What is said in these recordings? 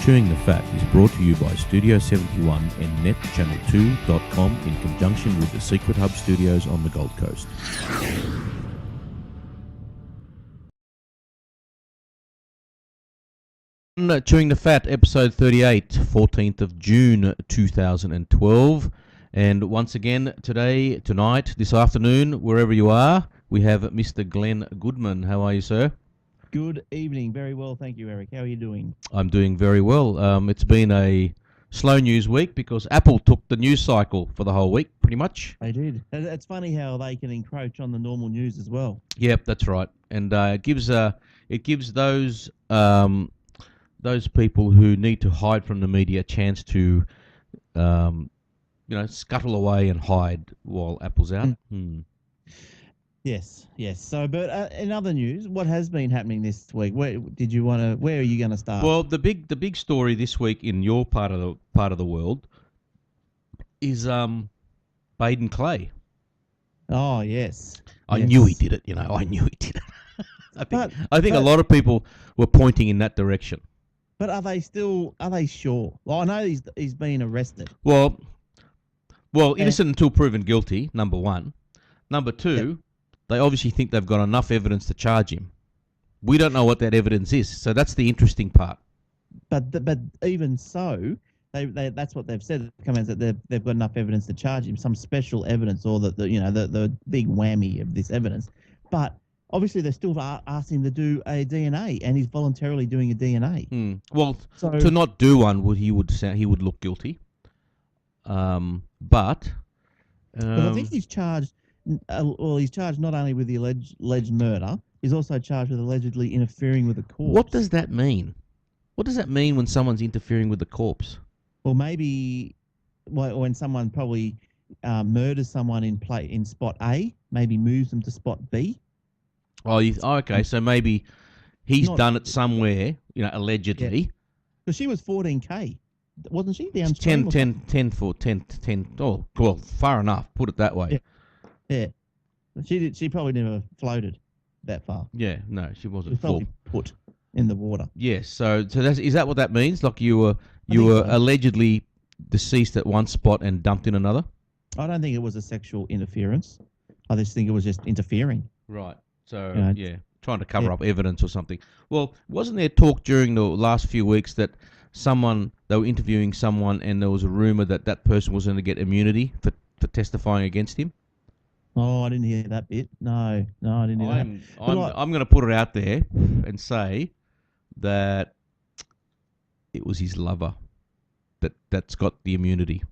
Chewing the Fat is brought to you by Studio 71 and netchannel2.com in conjunction with the Secret Hub Studios on the Gold Coast. Chewing the Fat, episode 38, 14th of June 2012. And once again, today, tonight, this afternoon, wherever you are, we have Mr. Glenn Goodman. How are you, sir? Good evening. Very well, thank you, Eric. How are you doing? I'm doing very well. It's been a slow news week because Apple took the news cycle for the whole week, pretty much. They did. It's funny how they can encroach on the normal news as well. Yep, that's right. And it gives those people who need to hide from the media a chance to, scuttle away and hide while Apple's out. Yes. So, but in other news, what has been happening this week? Where are you going to start? Well, the big story this week in your part of the world is Baden Clay. Oh yes. I knew he did it. I knew he did it. I think a lot of people were pointing in that direction. But are they sure? Well, I know he's been arrested. Well, innocent until proven guilty. Number one. Number two, they obviously think they've got enough evidence to charge him. We don't know what that evidence is, so that's the interesting part. But even so, that's what they've said. Comments that they've got enough evidence to charge him, some special evidence, or the big whammy of this evidence. But obviously, they still asked him to do a DNA, and he's voluntarily doing a DNA. Well, to not do one, he would look guilty. But I think he's charged. He's charged not only with the alleged murder, he's also charged with allegedly interfering with a corpse. What does that mean? What does that mean when someone's interfering with the corpse? Well, maybe when someone probably murders someone in spot A, maybe moves them to spot B. Okay. So maybe he's done it somewhere, allegedly. Because she was 14K, wasn't she? Down 10. Oh, well, far enough. Put it that way. Yeah. She probably never floated that far. Yeah, no, she wasn't. She probably put in the water. Yes. So is that what that means? Like you were allegedly deceased at one spot and dumped in another? I don't think it was a sexual interference. I just think it was just interfering. Right. So trying to cover up evidence or something. Well, wasn't there talk during the last few weeks that they were interviewing someone and there was a rumor that person was going to get immunity for testifying against him? Oh, I didn't hear that bit. No, I didn't hear that. I'm going to put it out there and say that it was his lover that's got the immunity.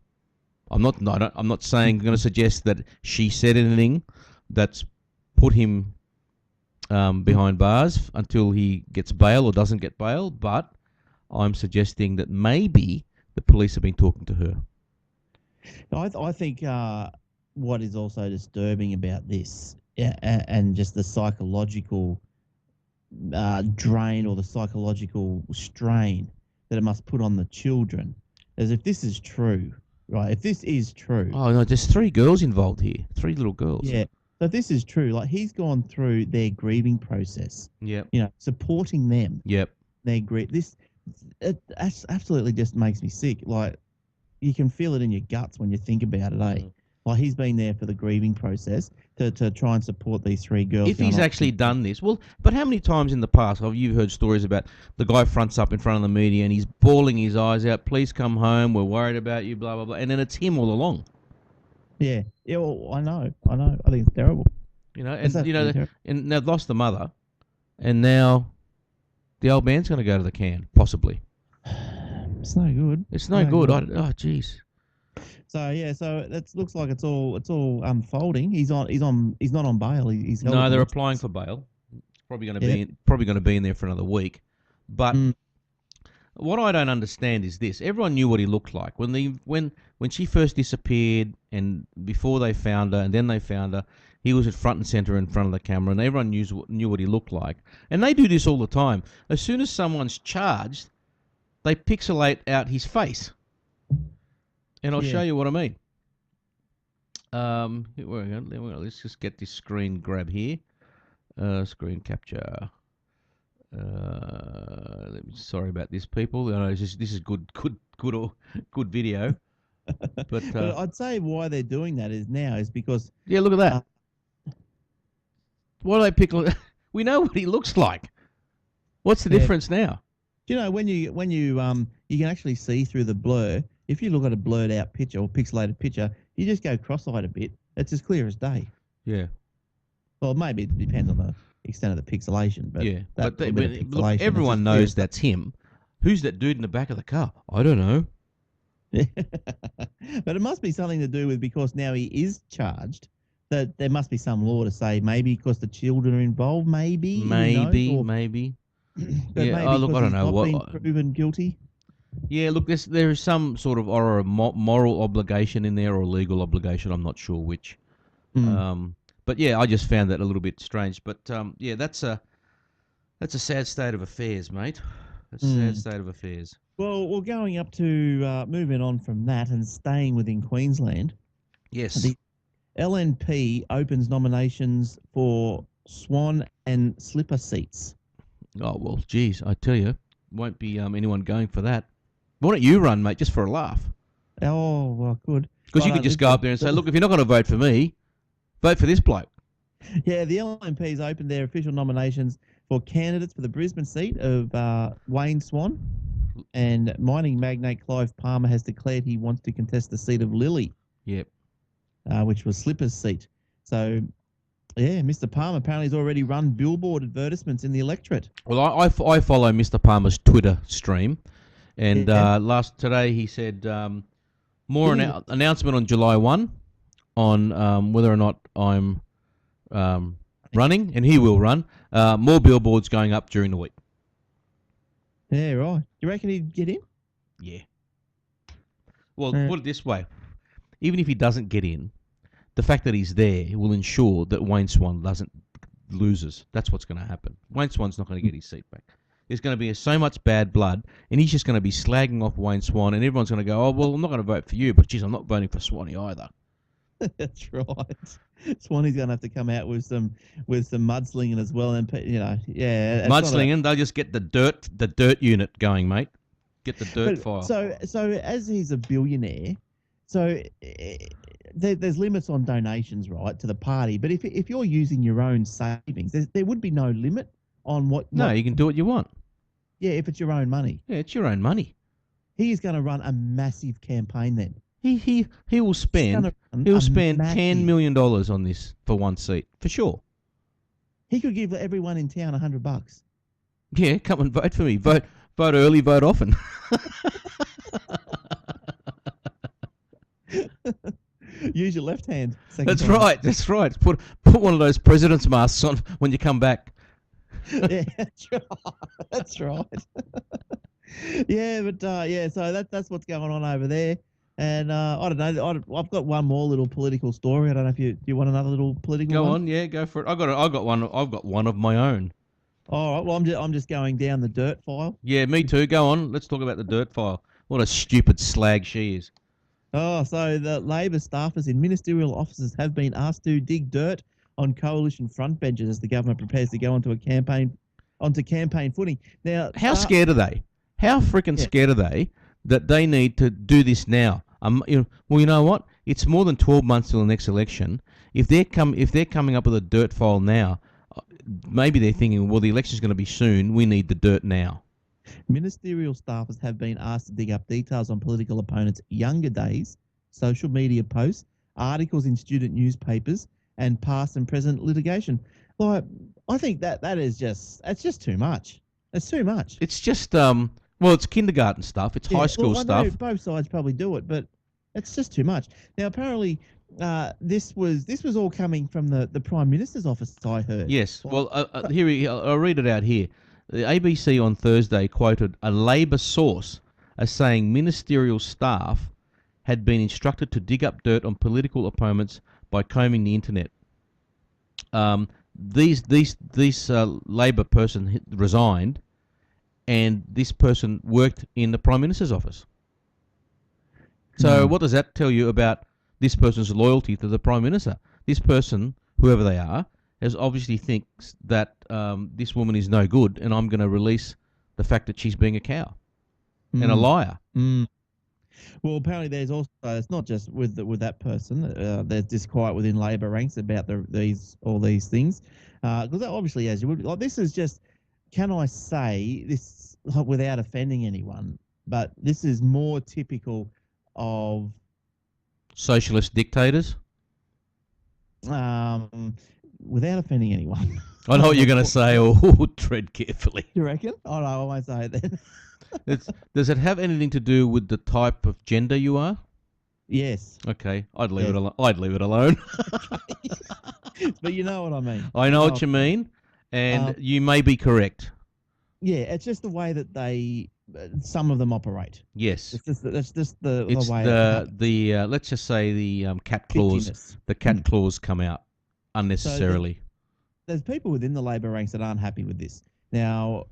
I'm not going to suggest that she said anything that's put him behind bars until he gets bail or doesn't get bail, but I'm suggesting that maybe the police have been talking to her. I think what is also disturbing about this and just the psychological drain or the psychological strain that it must put on the children is if this is true, right? If this is true. Oh, no, there's 3 girls involved here. 3 little girls. Yeah. So if this is true, like he's gone through their grieving process. Yep. Supporting them. Yep. Their grief. It absolutely just makes me sick. Like you can feel it in your guts when you think about it, eh? Like he's been there for the grieving process to try and support these 3 girls. If he's actually done this, well, but how many times in the past have you heard stories about the guy fronts up in front of the media and he's bawling his eyes out, please come home, we're worried about you, blah, blah, blah, and then it's him all along. Yeah, well, I know. I think it's terrible. And they've lost the mother, and now the old man's going to go to the can, possibly. It's no good. It's no good. Oh, jeez. So it looks like it's all unfolding. He's not on bail. He's no, they're applying for bail. It's probably going to be in there for another week. But what I don't understand is this: everyone knew what he looked like when she first disappeared, and before they found her, and then they found her. He was at front and center in front of the camera, and everyone knew what he looked like. And they do this all the time. As soon as someone's charged, they pixelate out his face. And I'll show you what I mean. Let's just get this screen grab here. Screen capture. Let me Sorry about this, people. This is good video. But But I'd say why they're doing that is because yeah, look at that. Why do they pick? We know what he looks like. What's the difference now? Do you know when you you can actually see through the blur. If you look at a blurred out picture or pixelated picture, you just go cross-eyed a bit. It's as clear as day. Yeah. Well, maybe it depends on the extent of the pixelation, but yeah. But look, everyone knows that's him. Who's that dude in the back of the car? I don't know. But it must be something to do with because now he is charged. That there must be some law to say maybe because the children are involved. Maybe. Maybe. Yeah. Look, I don't know what. Been proven guilty. Yeah, look, there is some sort of or a moral obligation in there or legal obligation. I'm not sure which. But yeah, I just found that a little bit strange. But yeah, that's a sad state of affairs, mate. That's a sad state of affairs. Well, going up to moving on from that and staying within Queensland. Yes. The LNP opens nominations for Swan and Slipper seats. Oh well, geez, I tell you, won't be anyone going for that. Why don't you run, mate, just for a laugh? Oh, well, good. Because you could just go up there and say, look, if you're not going to vote for me, vote for this bloke. Yeah, the LNP's opened their official nominations for candidates for the Brisbane seat of Wayne Swan, and mining magnate Clive Palmer has declared he wants to contest the seat of Lily. Yep. Which was Slipper's seat. So, yeah, Mr. Palmer apparently has already run billboard advertisements in the electorate. Well, I follow Mr. Palmer's Twitter stream. And today he said announcement on July 1 on whether or not I'm running, and he will run. More billboards going up during the week. Yeah, right. You reckon he'd get in? Yeah. Well, put it this way. Even if he doesn't get in, the fact that he's there will ensure that Wayne Swan loses. That's what's going to happen. Wayne Swan's not going to get his seat back. There's going to be so much bad blood, and he's just going to be slagging off Wayne Swan, and everyone's going to go, oh, well, I'm not going to vote for you, but geez, I'm not voting for Swanee either. That's right. Swanee's going to have to come out with some mudslinging as well, and mudslinging. They'll just get the dirt unit going, mate. Get the dirt file. So as he's a billionaire, so there's limits on donations, right, to the party. But if you're using your own savings, there would be no limit on what. No, you can do what you want. Yeah, if it's your own money. Yeah, it's your own money. He is going to run a massive campaign then. He will spend $10 million on this for one seat for sure. He could give everyone in town $100. Yeah, come and vote for me. Vote early, vote often. Use your left hand. That's right. Put one of those president's masks on when you come back. Yeah, that's right. Yeah, but so that's what's going on over there. And I don't know. I've got one more little political story. I don't know if you want another little political. Go one? on, yeah, go for it. I've got one. I've got one of my own. All right. Well, I'm just going down the dirt file. Yeah, me too. Go on. Let's talk about the dirt file. What a stupid slag she is. Oh, so the Labor staffers in ministerial offices have been asked to dig dirt on coalition front benches as the government prepares to go onto campaign footing. Now, how scared are they? How freaking scared are they that they need to do this now? You know what? It's more than 12 months till the next election. If they're coming up with a dirt file now, maybe they're thinking, well, the election's going to be soon. We need the dirt now. Ministerial staffers have been asked to dig up details on political opponents' younger days, social media posts, articles in student newspapers, and past and present litigation. Like, I think that's just too much. It's too much. It's just well, it's kindergarten stuff. It's high school stuff. I know both sides probably do it, but it's just too much. Now, apparently, this was all coming from the Prime Minister's office, I heard. Yes. Well, I'll read it out here. The ABC on Thursday quoted a Labor source as saying ministerial staff had been instructed to dig up dirt on political opponents by combing the internet. This Labor person resigned, and this person worked in the Prime Minister's office. So what does that tell you about this person's loyalty to the Prime Minister? This person, whoever they are, obviously thinks that this woman is no good, and I'm going to release the fact that she's being a cow and a liar. Well, apparently there's also, it's not just with that person. There's disquiet within Labor ranks about all these things, because obviously, as you would, like, this is just, can I say this without offending anyone? But this is more typical of socialist dictators. Without offending anyone. I know what you're going to say. Oh, tread carefully. You reckon? Oh no, I won't say it then. Does it have anything to do with the type of gender you are? Yes. Okay, I'd leave it alone. I'd leave it alone. But you know what I mean. I know what you mean, and you may be correct. Yeah, it's just the way that some of them operate. Yes, it's just the it's way. The let's just say the cat claws. Pitchiness. The cat claws come out unnecessarily. So there's people within the Labor ranks that aren't happy with this. Now,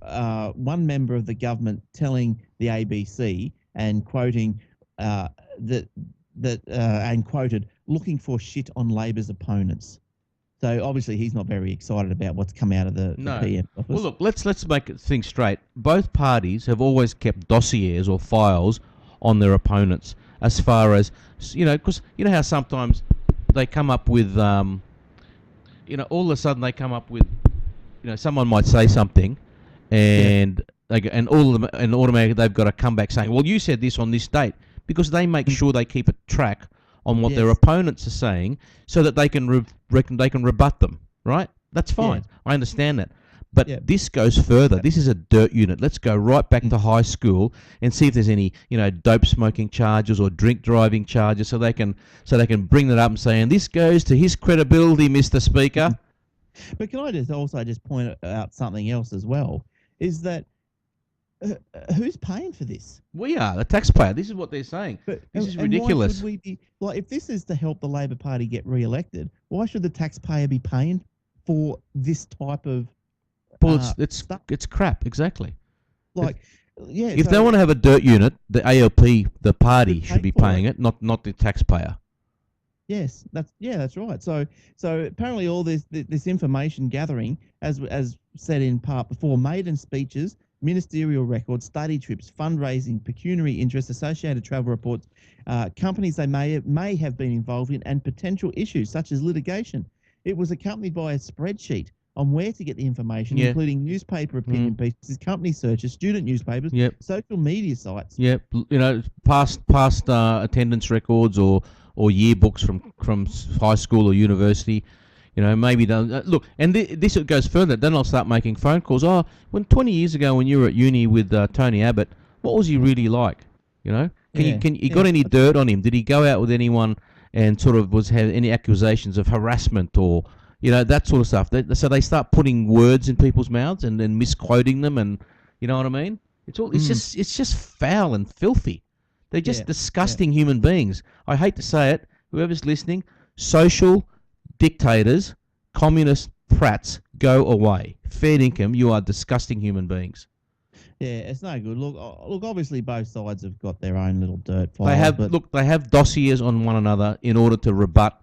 one member of the government telling the ABC and quoting and quoted, looking for shit on Labor's opponents. So obviously he's not very excited about what's come out of the PM office. Well, look, let's make things straight. Both parties have always kept dossiers or files on their opponents, as far as, because you know how sometimes they come up with, all of a sudden they come up with, someone might say something, and and all of them, and automatically they've got to come back saying, well, you said this on this date, because they make sure they keep a track on what their opponents are saying, so that they can rebut them. Right? That's fine. Yeah. I understand that. But this goes further. This is a dirt unit. Let's go right back to high school and see if there's any, dope smoking charges or drink driving charges, so they can bring that up and say, and this goes to his credibility, Mr. Speaker. But can I just point out something else as well? Is that who's paying for this? We are, the taxpayer. This is what they're saying. This is ridiculous. Why should we be, if this is to help the Labor Party get re-elected, why should the taxpayer be paying for this type of? Well, it's crap. Exactly. If they want to have a dirt unit, the ALP, the party, should be paying it, not the taxpayer. Yes, that's right. So apparently all this information gathering, as said in part before, maiden speeches, ministerial records, study trips, fundraising, pecuniary interest, associated travel reports, companies they may have been involved in, and potential issues such as litigation. It was accompanied by a spreadsheet on where to get the information, including newspaper opinion pieces, company searches, student newspapers, social media sites. Yep, past attendance records or yearbooks from high school or university. Maybe look, and this goes further. Then I'll start making phone calls. Oh, when 20 years ago when you were at uni with Tony Abbott, what was he really like? You got any dirt on him? Did he go out with anyone and sort of have any accusations of harassment or that sort of stuff? So they start putting words in people's mouths and then misquoting them, and you know what I mean? It's just foul and filthy. They're just disgusting human beings. I hate to say it. Whoever's listening, social dictators, communist prats, go away. Fair income, you are disgusting human beings. Yeah, it's no good. Look. Obviously, both sides have got their own little dirt files. They have dossiers on one another in order to rebut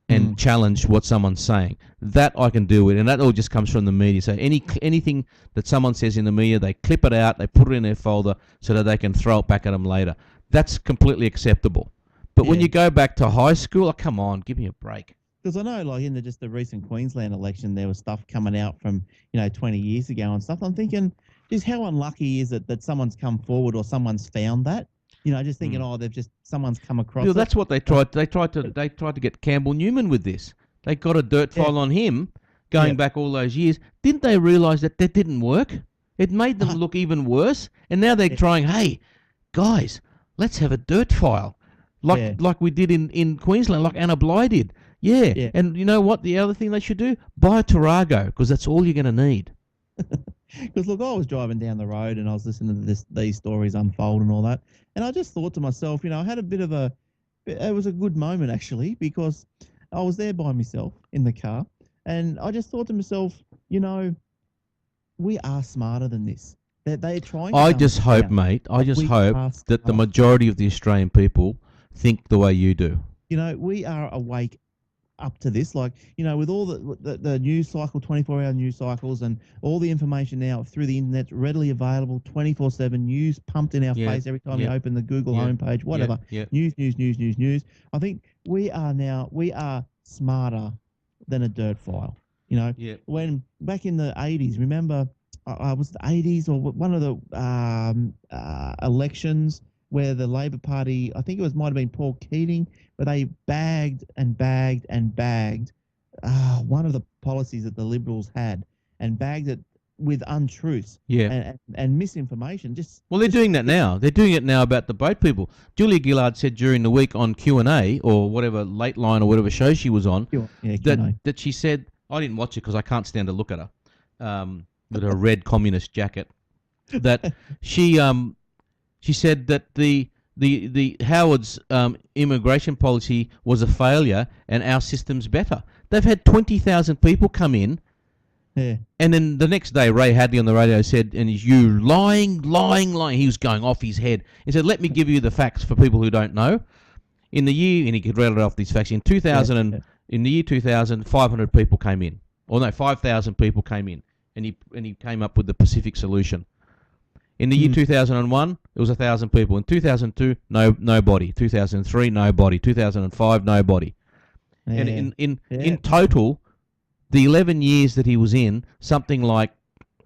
and challenge what someone's saying. That I can deal with, and that all just comes from the media. So anything that someone says in the media, they clip it out, they put it in their folder, so that they can throw it back at them later. That's completely acceptable. But when you go back to high school, come on, give me a break. Because I know, in the recent Queensland election, there was stuff coming out from 20 years ago and stuff. I'm thinking, just how unlucky is it that someone's come forward or someone's found that? Just thinking, someone's come across. Well, that's what they tried. They tried to get Campbell Newman with this. They got a dirt file on him going back all those years. Didn't they realise that didn't work? It made them look even worse. And now they're trying, hey, guys, let's have a dirt file. Like we did in Queensland, like Anna Bligh did. Yeah. And you know what? The other thing they should do? Buy a Tarago, because that's all you're going to need. Because, I was driving down the road and I was listening to these stories unfold and all that. And I just thought to myself, I had a bit of it was a good moment, actually, because I was there by myself in the car. And I just thought to myself, we are smarter than this. They're trying to... I just hope, mate, that the majority of the Australian people think the way you do. We are awake up to this. Like, with all the news cycle, 24-hour news cycles, and all the information now through the internet readily available, 24/7 news pumped in our face every time you open the Google homepage, whatever. News, news, news, news, news. I think we are smarter than a dirt file. When back in the 80s, remember, was it the 80s or one of the elections where the Labor Party, I think might have been Paul Keating, where they bagged and bagged and bagged one of the policies that the Liberals had, and bagged it with untruths and misinformation. They're doing that now. They're doing it now about the boat people. Julia Gillard said during the week on Q&A or whatever, Late Line or whatever show she was on, that she said, I didn't watch it because I can't stand to look at her, with her red communist jacket, that she said that the Howard's immigration policy was a failure and our system's better. They've had 20,000 people come in. Yeah. And then the next day, Ray Hadley on the radio said, and you lying. He was going off his head. He said, let me give you the facts for people who don't know. In the year, and he could rattle off these facts, in the year 2000, 500 people came in. Or no, 5,000 people came in. And he came up with the Pacific solution. In the year 2001, it was 1,000 people. In 2002, nobody. 2003, nobody. 2005, nobody. Yeah. And in total, the 11 years that he was in, something like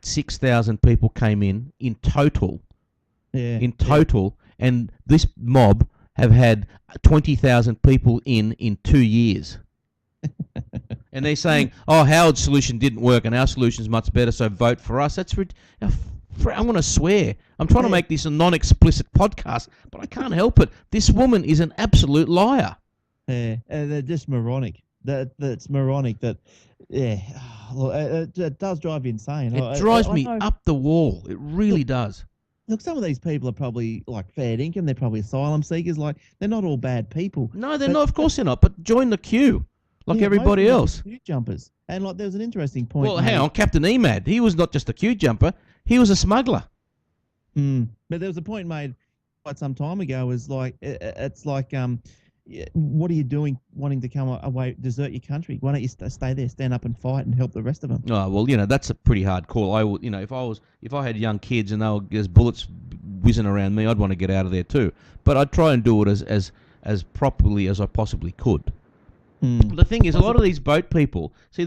6,000 people came in total. Yeah. In total. Yeah. And this mob have had 20,000 people in 2 years. And they're saying, Howard's solution didn't work and our solution's much better, so vote for us. That's I'm going to swear. I'm trying to make this a non-explicit podcast, but I can't help it. This woman is an absolute liar. Yeah, they're just moronic. That's moronic. It does drive you insane. It drives me up the wall. It really does. Look, some of these people are probably like fair income. They're probably asylum seekers. Like, they're not all bad people. No, they're not. Of course they're not. But join the queue like everybody else. Queue jumpers. And like, there's an interesting point. Well, hang on, Captain Emad. He was not just a queue jumper. He was a smuggler. But there was a point made quite some time ago. Was like, it's like, what are you doing wanting to come away, desert your country? Why don't you stay there, stand up and fight and help the rest of them? Oh, well, that's a pretty hard call. I would, if I had young kids and there's bullets whizzing around me, I'd want to get out of there too. But I'd try and do it as properly as I possibly could. The thing is, a lot of these boat people, see,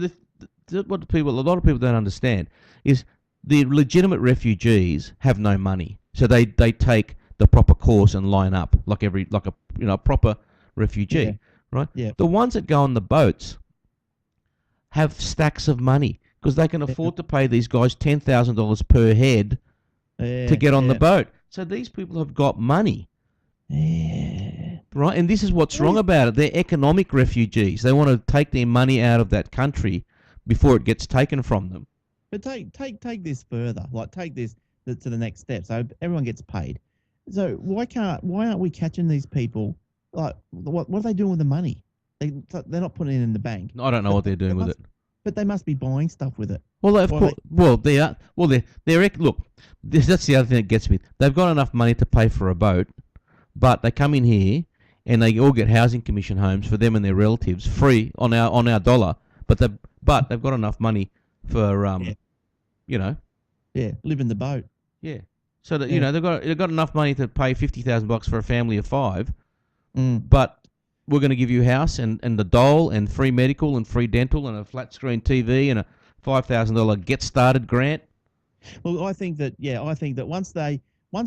what a lot of people don't understand is the legitimate refugees have no money, so they take the proper course and line up like a proper refugee, right? Yeah. The ones that go on the boats have stacks of money because they can afford to pay these guys $10,000 per head to get on the boat. So these people have got money. Yeah. Right? And this is what's wrong about it. They're economic refugees. They want to take their money out of that country before it gets taken from them. But take this further. Like, take this to the next step. So everyone gets paid. So why aren't we catching these people? Like, what are they doing with the money? They're not putting it in the bank. I don't know what they're doing with it. But they must be buying stuff with it. Well, of course. Well, they are. Well, they're look. That's the other thing that gets me. They've got enough money to pay for a boat, but they come in here and they all get housing commission homes for them and their relatives free on our dollar. But they've got enough money for live in the boat. Yeah. So that they've got enough money to pay $50,000 for a family of 5. But we're going to give you a house and the dole and free medical and free dental and a flat screen TV and a $5,000 get started grant. Well, I think that once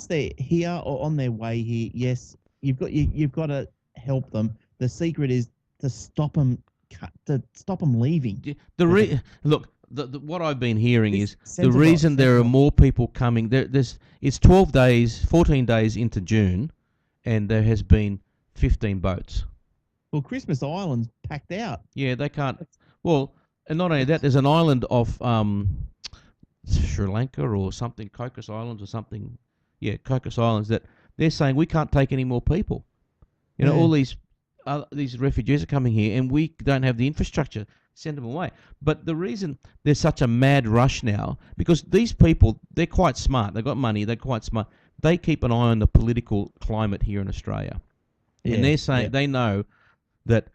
they're here or on their way here, yes, you've got to help them. The secret is to stop them leaving. What I've been hearing is the reason there are more people coming. It's 14 days into June, and there has been 15 boats. Well, Christmas Island's packed out. Yeah, they can't. Well, and not only that, there's an island off Sri Lanka or something, Cocos Islands or something. Yeah, Cocos Islands, that they're saying we can't take any more people. All these refugees are coming here, and we don't have the infrastructure. Send them away. But the reason there's such a mad rush now, because these people, they're quite smart. They've got money. They're quite smart. They keep an eye on the political climate here in Australia. And they're saying they know that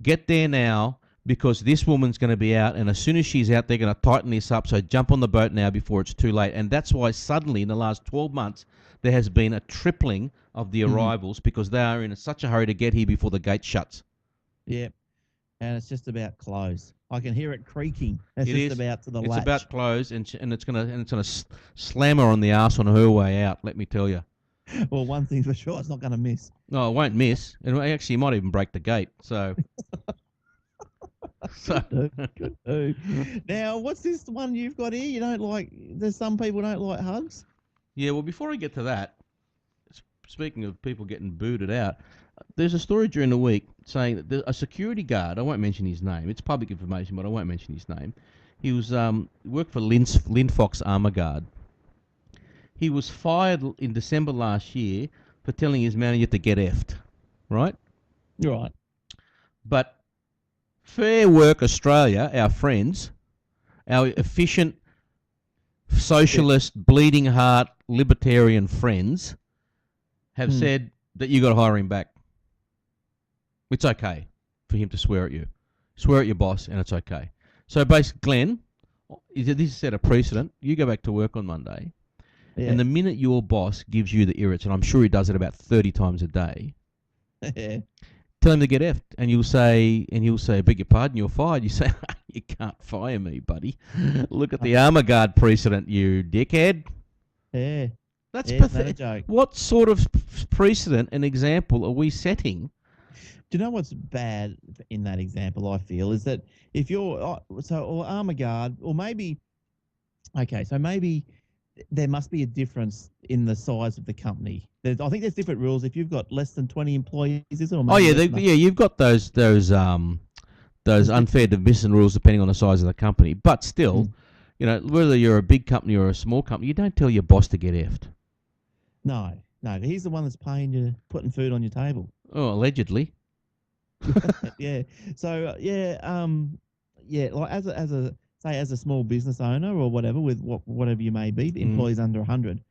get there now because this woman's going to be out, and as soon as she's out, they're going to tighten this up. So jump on the boat now before it's too late. And that's why suddenly in the last 12 months, there has been a tripling of the arrivals because they are in such a hurry to get here before the gate shuts. Yeah. And it's just about close. I can hear it creaking. It's about to the latch. It's about close, and it's gonna slam her on the arse on her way out. Let me tell you. Well, one thing's for sure, it's not going to miss. No, it won't miss. And actually, it might even break the gate. So. Good too. Now, what's this one you've got here? You don't like? There's some people don't like hugs. Yeah. Well, before I get to that, speaking of people getting booted out, there's a story during the week saying that a security guard, I won't mention his name, it's public information, but I won't mention his name. He was worked for Linfox Armour Guard. He was fired in December last year for telling his manager to get effed, right? Right. But Fair Work Australia, our friends, our efficient, socialist, bleeding heart, libertarian friends, have said that you got to hire him back. It's okay for him to swear at you. Swear at your boss, and it's okay. So basically, Glenn, this set a precedent. You go back to work on Monday, and the minute your boss gives you the irrits, and I'm sure he does it about 30 times a day, tell him to get effed, and he'll say, beg your pardon, you're fired. You say, you can't fire me, buddy. Look at the armour guard precedent, you dickhead. Yeah. That's pathetic. What sort of precedent and example are we setting? Do you know what's bad in that example, I feel, is that if you're, or armour guard, or maybe, okay, so maybe there must be a difference in the size of the company. I think there's different rules. If you've got less than 20 employees, is it? Or You've got those unfair division rules depending on the size of the company. But still, whether you're a big company or a small company, you don't tell your boss to get effed. No, he's the one that's paying you, putting food on your table. Oh, allegedly. Yeah. So like as a small business owner or whatever, with whatever you may be, the employees under 100,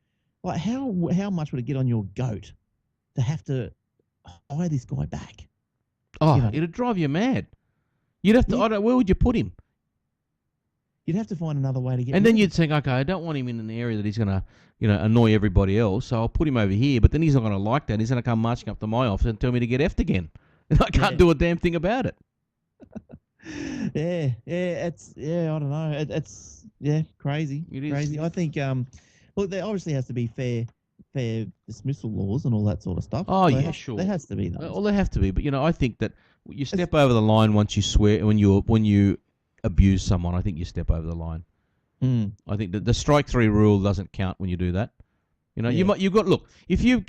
like how much would it get on your goat to have to hire this guy back? Oh, it'd drive you mad. You'd have to. Where would you put him? You'd have to find another way to get. And then you'd think, okay, I don't want him in an area that he's going to, annoy everybody else. So I'll put him over here. But then he's not going to like that. He's going to come marching up to my office and tell me to get effed again. And I can't do a damn thing about it. I don't know. It's crazy. It is. Crazy. I think look, there obviously has to be fair dismissal laws and all that sort of stuff. Oh, yeah, sure. There has to be those. Well, there have to be, but I think that you step over the line once you swear when you abuse someone. I think you step over the line. I think that the strike 3 rule doesn't count when you do that.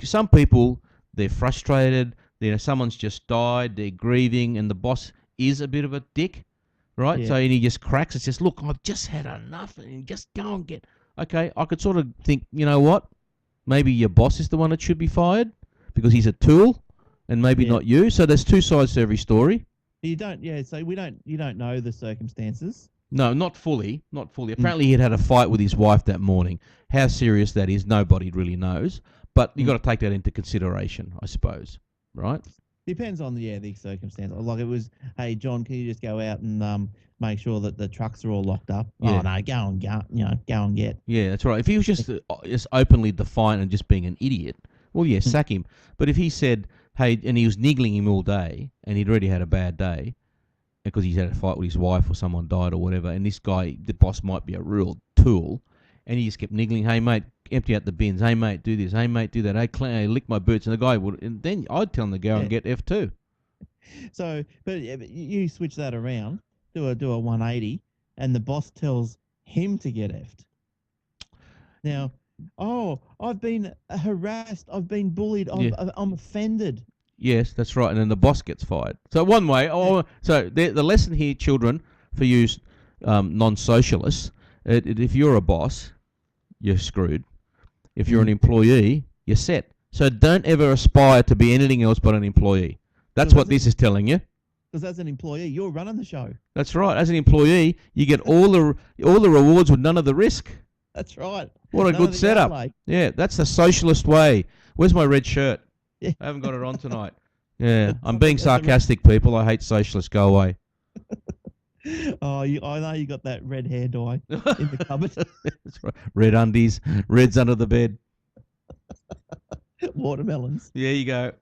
Some people, they're frustrated. Someone's just died. They're grieving, and the boss is a bit of a dick, right? Yeah. So and he just cracks. It's just, look, I've just had enough, and just go and get. Okay, I could sort of think, you know what? Maybe your boss is the one that should be fired because he's a tool, and maybe not you. So there's two sides to every story. You don't. Yeah. So you don't know the circumstances. No, not fully. Not fully. Apparently, he'd had a fight with his wife that morning. How serious that is, nobody really knows. But you've got to take that into consideration, I suppose. Right? Depends on the circumstance. Like it was, hey John, can you just go out and make sure that the trucks are all locked up? Yeah. Oh no, go and get. Yeah, that's right. If he was just openly defiant and just being an idiot, well, yeah, sack him. But if he said, hey, and he was niggling him all day, and he'd already had a bad day because he's had a fight with his wife or someone died or whatever, and this guy, the boss, might be a real tool, and he just kept niggling, hey mate, empty out the bins. Hey mate, do this. Hey mate, do that. Hey, lick my boots. And the guy would, and then I'd tell him to go and get F2. So, but you switch that around, do a 180, and the boss tells him to get F'd. Now, I've been harassed. I've been bullied. I'm offended. Yes, that's right. And then the boss gets fired. So one way. So the lesson here, children, for you non-socialists, if you're a boss, you're screwed. If you're an employee, you're set. So don't ever aspire to be anything else but an employee. That's what this is telling you. Because as an employee, you're running the show. That's right. As an employee, you get all the rewards with none of the risk. That's right. What a good setup. Yeah, that's the socialist way. Where's my red shirt? Yeah. I haven't got it on tonight. Yeah, I'm being sarcastic, people. I hate socialists. Go away. Oh, I know you got that red hair dye in the cupboard. That's right. Red undies, reds under the bed. Watermelons. There you go.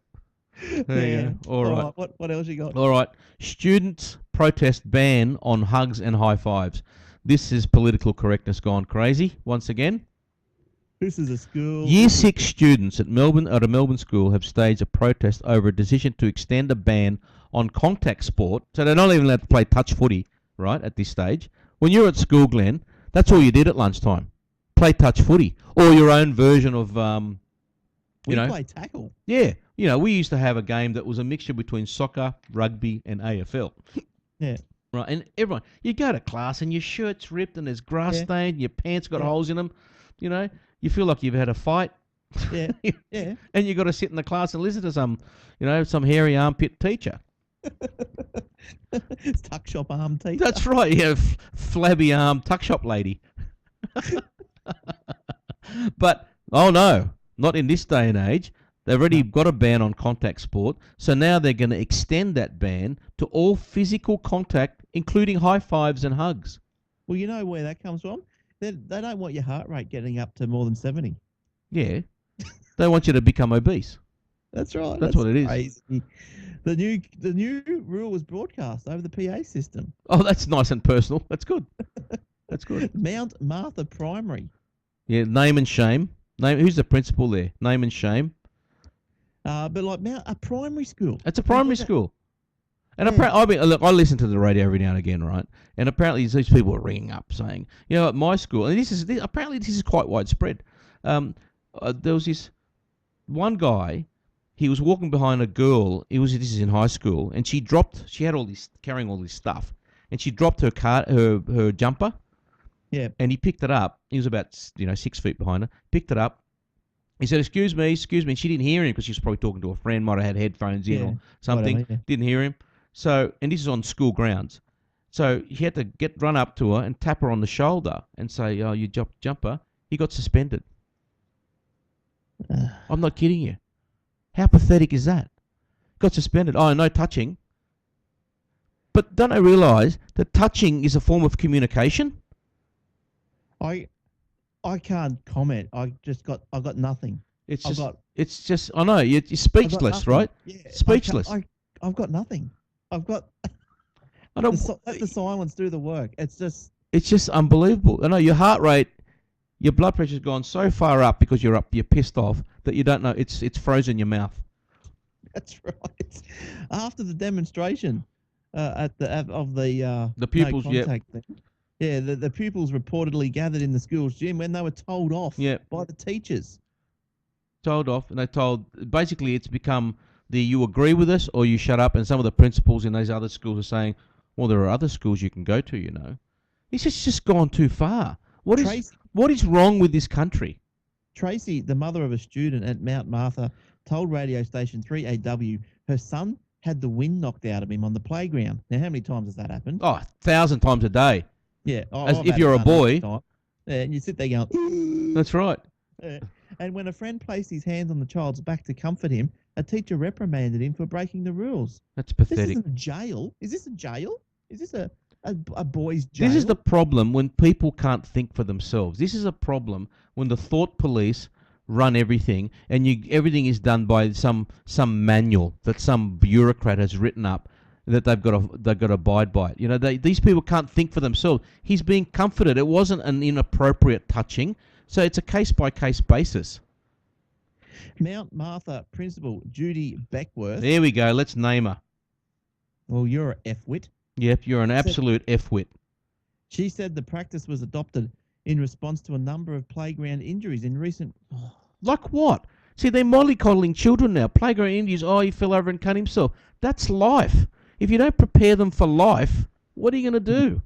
There you Yeah. go. All right. What else you got? All right. Students protest ban on hugs and high fives. This is political correctness gone crazy once again. This is a school. Year 6 students at a Melbourne school have staged a protest over a decision to extend a ban on contact sport. So they're not even allowed to play touch footy, right, at this stage. When you're at school, Glenn, that's all you did at lunchtime. Play touch footy. Or your own version of, We play tackle. Yeah. We used to have a game that was a mixture between soccer, rugby, and AFL. Yeah. Right, and everyone, you go to class and your shirt's ripped and there's grass stained, your pants got holes in them, you feel like you've had a fight. Yeah, yeah. And you got to sit in the class and listen to some hairy armpit teacher. It's tuck shop arm teacher. That's right, yeah, flabby arm tuck shop lady. But, oh no, not in this day and age. They've already got a ban on contact sport, so now they're going to extend that ban to all physical contact, including high fives and hugs. Well, you know where that comes from? They don't want your heart rate getting up to more than 70. Yeah. They want you to become obese. That's right. That's what it crazy. is. The new rule was broadcast over the PA system. Oh, that's nice and personal. That's good. That's good. Mount Martha Primary. Yeah, name and shame. Who's the principal there? Name and shame. But like a primary school. It's a primary school. And apparently, look, I listen to the radio every now and again, right? And apparently these people are ringing up saying, at my school, and apparently this is quite widespread. There was this one guy, he was walking behind a girl. This is in high school, and she had carrying all this stuff, and she dropped her jumper. Yeah. And he picked it up. He was about 6 feet behind her. Picked it up. He said, excuse me. And she didn't hear him because she was probably talking to a friend, might have had headphones in or something. Whatever, yeah. Didn't hear him. So, and this is on school grounds. So he had to run up to her and tap her on the shoulder and say, oh, you jumper. He got suspended. I'm not kidding you. How pathetic is that? Got suspended. Oh, no touching. But don't I realise that touching is a form of communication? I can't comment. I got nothing. It's just. I know you're speechless, right? Yeah, speechless. I've got nothing. I've got. I don't. Let the silence do the work. It's just unbelievable. I know your heart rate, your blood pressure's gone so far up because you're pissed off that you don't know. It's frozen your mouth. That's right. After the demonstration, of the pupils, no contact thing. Yeah, the pupils reportedly gathered in the school's gym when they were told off by the teachers. Told off, and they told, basically it's become you agree with us or you shut up, and some of the principals in those other schools are saying, well, there are other schools you can go to, It's just gone too far. What is wrong with this country? Tracy, the mother of a student at Mount Martha, told radio station 3AW her son had the wind knocked out of him on the playground. Now, how many times has that happened? Oh, 1,000 times a day. Yeah. If you're a boy. Yeah, and you sit there going, that's right. And when a friend placed his hands on the child's back to comfort him, a teacher reprimanded him for breaking the rules. That's pathetic. This isn't a jail. Is this a jail? Is this a boys' jail? This is the problem when people can't think for themselves. This is a problem when the thought police run everything, and everything is done by some manual that some bureaucrat has written up that they've got to abide by it. These people can't think for themselves. He's being comforted. It wasn't an inappropriate touching, so it's a case-by-case basis. Mount Martha Principal Judy Beckworth. There we go. Let's name her. Well, you're an F-wit. Yep, you're an absolute F-wit. She said the practice was adopted in response to a number of playground injuries in recent... Like what? See, they're mollycoddling children now. Playground injuries, he fell over and cut himself. That's life. If you don't prepare them for life, what are you going to do?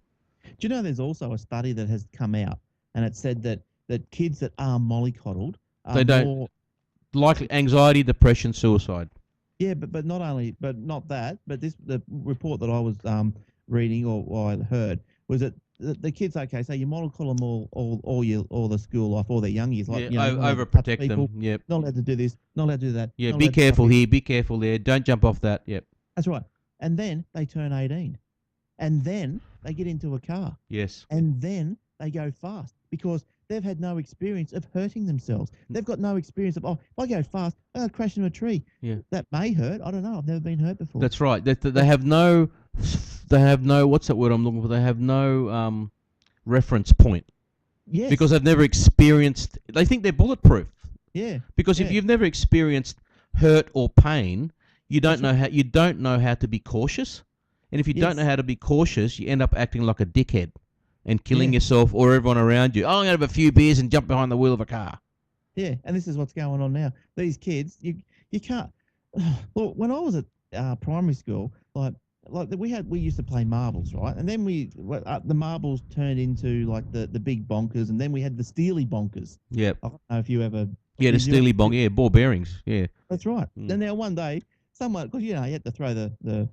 Do you know there's also a study that has come out, and it said that kids that are mollycoddled are more likely anxiety, depression, suicide. Yeah, but not that. But the report that I was reading or I heard was that the kids, okay, so you mollycoddle them all the school life, all their young years, like overprotect them. Yep. Not allowed to do this, not allowed to do that. Yeah, be careful here, be careful there. Don't jump off that. Yep. That's right. And then they turn 18. and then they get into a car, Yes. and then they go fast because they've had no experience of hurting themselves. They've got no experience of, if I go fast, I'll crash into a tree. Yeah. That may hurt. I don't know. I've never been hurt before. That's right. They have no, what's that word I'm looking for? They have no reference point. Yes. Because they've never experienced, they think they're bulletproof. Yeah. Because if you've never experienced hurt or pain, you don't know how to be cautious. And if you don't know how to be cautious, you end up acting like a dickhead and killing yourself or everyone around you. Oh, I'm going to have a few beers and jump behind the wheel of a car. Yeah, and this is what's going on now. These kids, you can't. Well, when I was at primary school, like we used to play marbles, right? And then the marbles turned into like the big bonkers, and then we had the steely bonkers. Yep. I don't know if you ever. Yeah, the steely bonk. Yeah, ball bearings. Yeah. That's right. And now one day, someone, because you had to throw the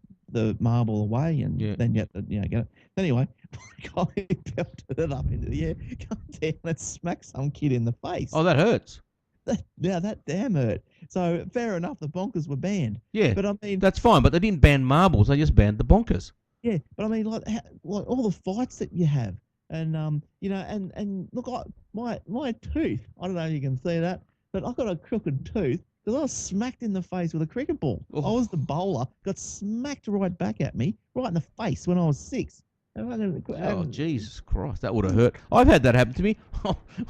marble away, and then you had to get it. Anyway, my guy belted it up into the air, come down and smacked some kid in the face. Oh, that hurts. That damn hurt. So fair enough, the bonkers were banned. Yeah, but I mean that's fine. But they didn't ban marbles; they just banned the bonkers. Yeah, but I mean, like all the fights that you have, and and look, my tooth. I don't know if you can see that, but I've got a crooked tooth because I was smacked in the face with a cricket ball. Oh. I was the bowler, got smacked right back at me, right in the face when I was 6. Oh, Jesus Christ, that would have hurt. I've had that happen to me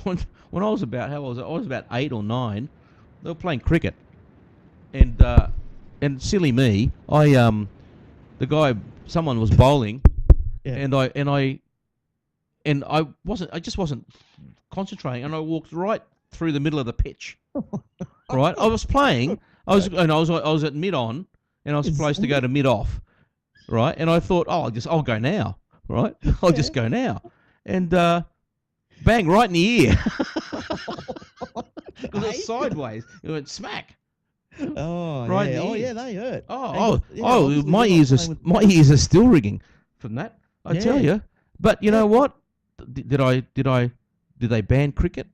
when I was about, how old was I? I was about 8 or 9. They were playing cricket, and silly me, someone was bowling, and I just wasn't concentrating, and I walked right through the middle of the pitch. Right, I was playing. I was at mid on, and I was supposed to go to mid off. Right, and I thought, I'll go now. Right, I'll just go now, and bang, right in the ear. It was sideways. It went smack. Oh, right. Yeah, they hurt. My ears are still ringing from that. I tell you. But you know what? Did they ban cricket?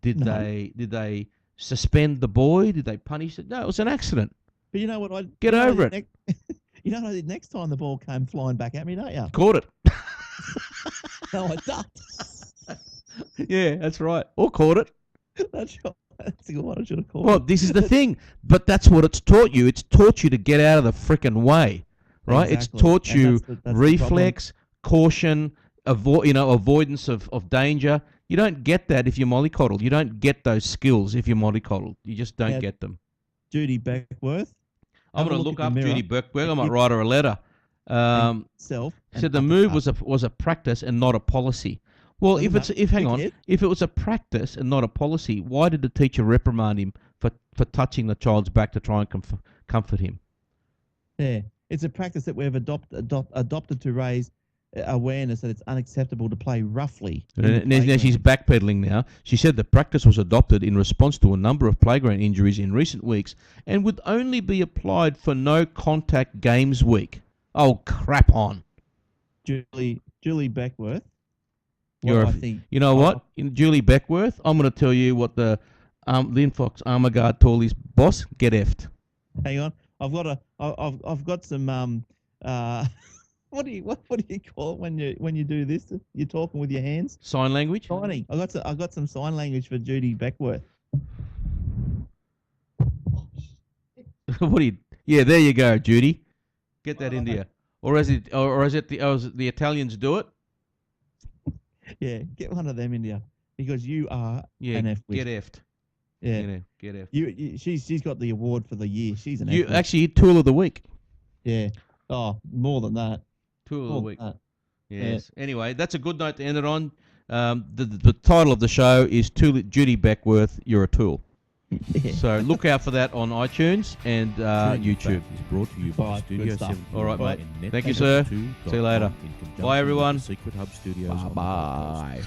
Did they suspend the boy? Did they punish it? No, it was an accident. But you know what? Get over it. You know what I did next time the ball came flying back at me, don't you? Caught it. No, I ducked. Yeah, that's right. Or caught it. That's a good one. I should have caught it. Well, this is the thing. But that's what it's taught you. It's taught you to get out of the frickin' way. Right? Exactly. It's taught you that's reflex, caution, avoidance of danger. You don't get that if you're mollycoddled. You don't get those skills if you're mollycoddled. You just don't get them. Judy Beckworth. I'm going to look up Judy Beckworth. I might write her a letter. Said the move was a practice and not a policy. Well, if it was a practice and not a policy, why did the teacher reprimand him for touching the child's back to try and comfort him? Yeah, it's a practice that we've adopted to raise awareness that it's unacceptable to play roughly. Now she's backpedaling now. She said the practice was adopted in response to a number of playground injuries in recent weeks and would only be applied for no contact games week. Oh, crap on. Julie Beckworth. You know what? Julie Beckworth, I'm going to tell you what the Lynn Fox Armour Guard told his boss, get effed. Hang on. I've got some what do you call it when you do this? You're talking with your hands? Sign language? Signing. I got some sign language for Judy Beckworth. Yeah, there you go, Judy. Get that into you. Or as the Italians do it. Yeah, get one of them in you because you are an F. Get effed. Yeah, get effed. She's got the award for the year. She's an F. Actually, tool of the week. Yeah. Oh, more than that. Tool of the week. Yes. Yeah. Anyway, that's a good note to end it on. The title of the show is Judy Beckworth, You're a Tool. Yeah. So look out for that on iTunes and YouTube. Is brought to you by Studio 7. All right, mate. Thank you, sir. See you later. Bye, everyone. Secret Hub Studios. Bye.